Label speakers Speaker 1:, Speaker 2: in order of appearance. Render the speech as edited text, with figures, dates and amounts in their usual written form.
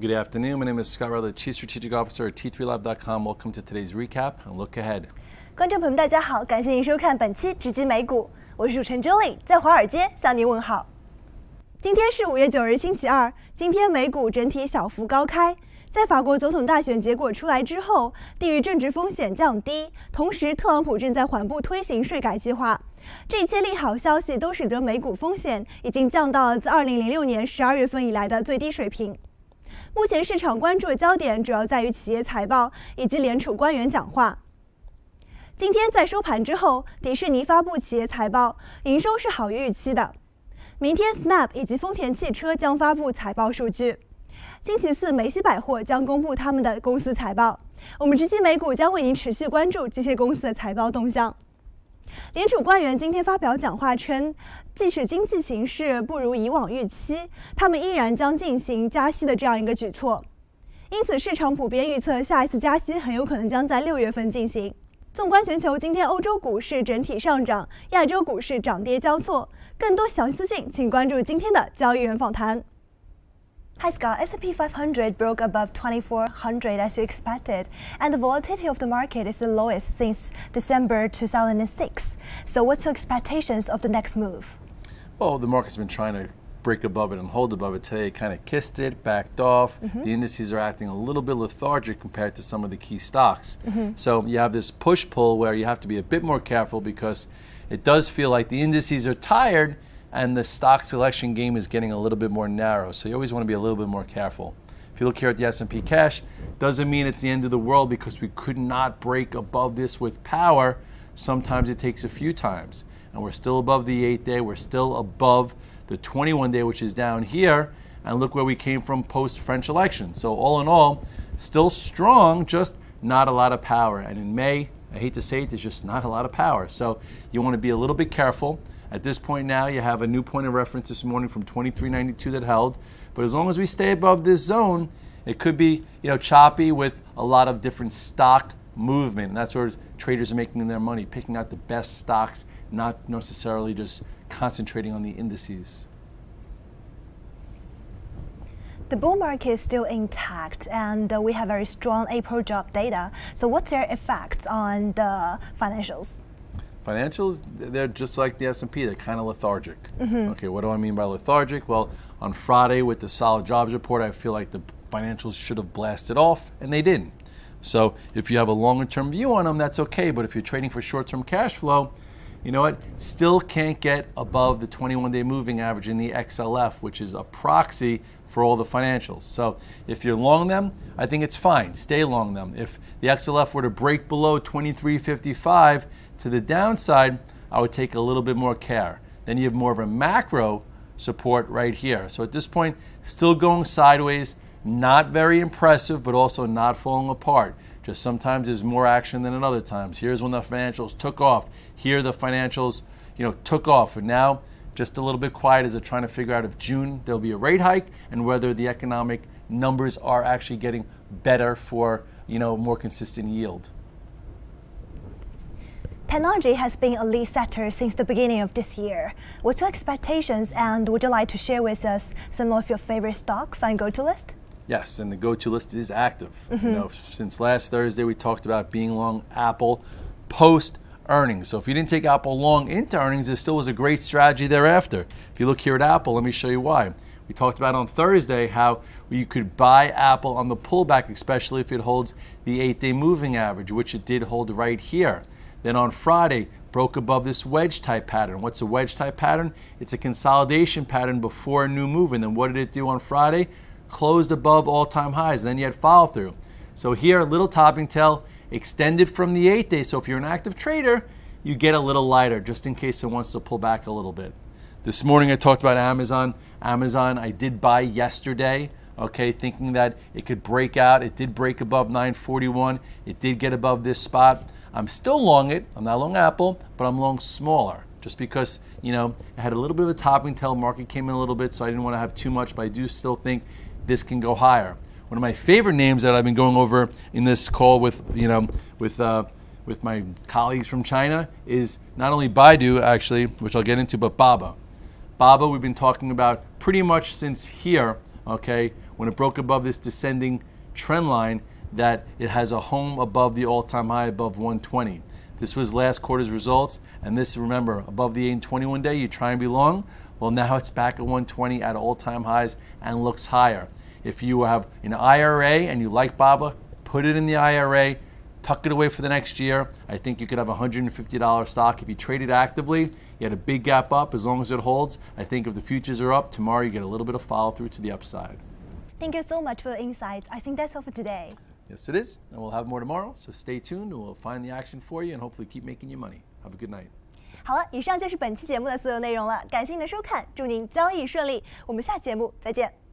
Speaker 1: Good afternoon. My name is Scott Rowley, Chief Strategic Officer at T3Lab.com. Welcome to today's recap and look ahead.
Speaker 2: 观众朋友们，大家好，感谢您收看本期直击美股，我是主持人 Julie， 在华尔街向您问好。今天是5月9日，星期二。今天美股整体小幅高开，在法国总统大选结果出来之后，地域政治风险降低，同时特朗普正在缓步推行税改计划。这一切利好消息都使得美股风险已经降到了自2006年12月份以来的最低水平。目前市场关注的焦点主要在于企业财报以及联储官员讲话。今天在收盘之后，迪士尼发布企业财报，营收是好于预期的。明天 Snap 以及丰田汽车将发布财报数据。星期四，梅西百货将公布他们的公司财报。我们直击美股将为您持续关注这些公司的财报动向。联储官员今天发表讲话称，即使经济形势不如以往预期，他们依然将进行加息的这样一个举措。因此，市场普遍预测下一次加息很有可能将在6月份进行。纵观全球，今天欧洲股市整体上涨，亚洲股市涨跌交错。更多详细资讯，请关注今天的交易员访谈。Hi Scott, S&P 500 broke above 2,400 as you expected, and the volatility of the market is the lowest since December 2006. So what's your expectations of the next move?
Speaker 1: Well, the market's been trying to break above it and hold above it today. It kind of kissed it, backed off. The indices are acting a little bit lethargic compared to some of the key stocks. So you have this push-pull where you have to be a bit more careful because it does feel like the indices are tired and the stock selection game is getting a little bit more narrow. So you always want to be a little bit more careful. If you look here at the S&P cash, doesn't mean it's the end of the world because we could not break above this with power. Sometimes it takes a few times. And we're still above the 8-day. We're still above the 21-day, which is down here. And look where we came from post-French election. So all in all, still strong, just not a lot of power. And in May, I hate to say it, there's just not a lot of power. So you want to be a little bit careful. At this point now, you have a new point of reference this morning from 23.92 that held. But as long as we stay above this zone, it could be choppy with a lot of different stock movement. And that's where traders are making their money, picking out the best stocks, not necessarily just concentrating on the indices.
Speaker 2: The bull market is still intact, and we have very strong April job data. So what's their effect on the financials?
Speaker 1: Financials, they're just like the S&P. They're kind of lethargic. Okay, what do I mean by lethargic? Well, on Friday with the solid jobs report, I feel like the financials should have blasted off, and they didn't. So if you have a longer-term view on them, that's okay. But if you're trading for short-term cash flow, you know what? Still can't get above the 21-day moving average in the XLF, which is a proxy for all the financials. So if you're long them, I think it's fine. Stay long them. If the XLF were to break below 23.55 to the downside, I would take a little bit more care. Then you have more of a macro support right here. So at this point, still going sideways, not very impressive, but also not falling apart. Just sometimes there's more action than at other times. Here's when the financials took off. Here the financials, took off. And now just a little bit quiet as they're trying to figure out if June there'll be a rate hike and whether the economic numbers are actually getting better for, more consistent yield.
Speaker 2: Technology has been a lead sector since the beginning of this year. What's your expectations, and would you like to share with us some of your favorite stocks on go-to list?
Speaker 1: Yes, and the go-to list is active. Since last Thursday, we talked about being long Apple post-earnings. So if you didn't take Apple long into earnings, there still was a great strategy thereafter. If you look here at Apple, let me show you why. We talked about on Thursday how you could buy Apple on the pullback, especially if it holds the 8-day moving average, which it did hold right here. Then on Friday, broke above this wedge type pattern. What's a wedge type pattern? It's a consolidation pattern before a new move. And then what did it do on Friday? Closed above all-time highs. And then you had follow through. So here, a little topping tail extended from the 8-day. So if you're an active trader, you get a little lighter just in case it wants to pull back a little bit. This morning I talked about Amazon. Amazon I did buy yesterday. Okay, thinking that it could break out. It did break above 941. It did get above this spot. I'm still long it. I'm not long Apple, but I'm long smaller just because, it had a little bit of a topping tail. Market came in a little bit, so I didn't want to have too much, but I do still think this can go higher. One of my favorite names that I've been going over in this call with my colleagues from China is not only Baidu, actually, which I'll get into, but Baba. Baba we've been talking about pretty much since here, okay, when it broke above this descending trend line, that it has a home above the all-time high above 120. This was last quarter's results, and this, remember, above the 821 day, you try and be long. Well, now it's back at 120 at all-time highs and looks higher. If you have an IRA and you like BABA, put it in the IRA, tuck it away for the next year. I think you could have a $150 stock. If you trade it actively, you had a big gap up. As long as it holds, I think if the futures are up, tomorrow you get a little bit of follow-through to the upside.
Speaker 2: Thank you so much for your insights. I think that's all for today.
Speaker 1: Yes, it is. And we'll have more tomorrow, so stay tuned and we'll find the action for you and hopefully keep making you money. Have a good night.
Speaker 2: 好了，以上就是本期节目的所有内容了，感谢您的收看，祝您交易顺利，我们下期节目再见。